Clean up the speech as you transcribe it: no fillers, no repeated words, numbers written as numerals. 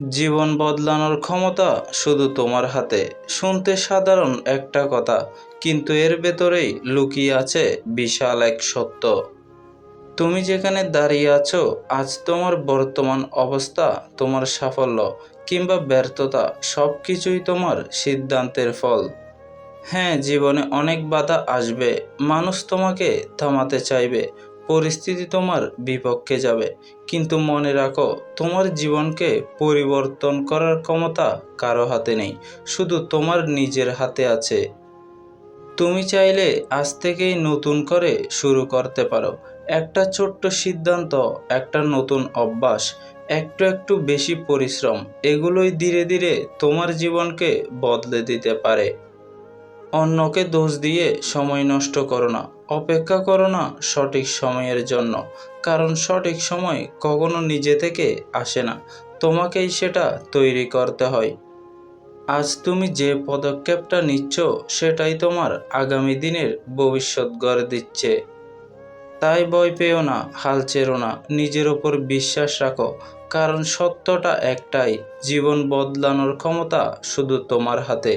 জীবন বদলানোর ক্ষমতা শুধু তোমার হাতে। শুনতে সাধারণ একটা কথা, কিন্তু এর ভেতরেই লুকিয়ে আছে বিশাল এক সত্য। তুমি যেখানে দাঁড়িয়ে আছো আজ, তোমার বর্তমান অবস্থা, তোমার সাফল্য কিংবা ব্যর্থতা, সব কিছুই তোমার সিদ্ধান্তের ফল। হ্যাঁ, জীবনে অনেক বাধা আসবে, মানুষ তোমাকে থামাতে চাইবে, পরিস্থিতি তোমার বিপক্ষে যাবে, কিন্তু মনে রাখো, তোমার জীবনকে পরিবর্তন করার ক্ষমতা কারো হাতে নেই, শুধু তোমার নিজের হাতে আছে। তুমি চাইলে আজ থেকেই নতুন করে শুরু করতে পারো। একটা ছোট্ট সিদ্ধান্ত, একটা নতুন অভ্যাস, একটু একটু বেশি পরিশ্রম, এগুলোই ধীরে ধীরে তোমার জীবনকে বদলে দিতে পারে। অন্যকে দোষ দিয়ে সময় নষ্ট করো না, অপেক্ষা করো না সঠিক সময়ের জন্য, কারণ সঠিক সময় কখনো নিজে থেকে আসে না, তোমাকেই সেটা তৈরি করতে হয়। আজ তুমি যে পদক্ষেপটা নিচ্ছ সেটাই তোমার আগামী দিনের ভবিষ্যৎ গড়ে দিচ্ছে। তাই ভয় পেও না, হাল ছেড়ো না, নিজের ওপর বিশ্বাস রাখো, কারণ সত্যটা একটাই, জীবন বদলানোর ক্ষমতা শুধু তোমার হাতে।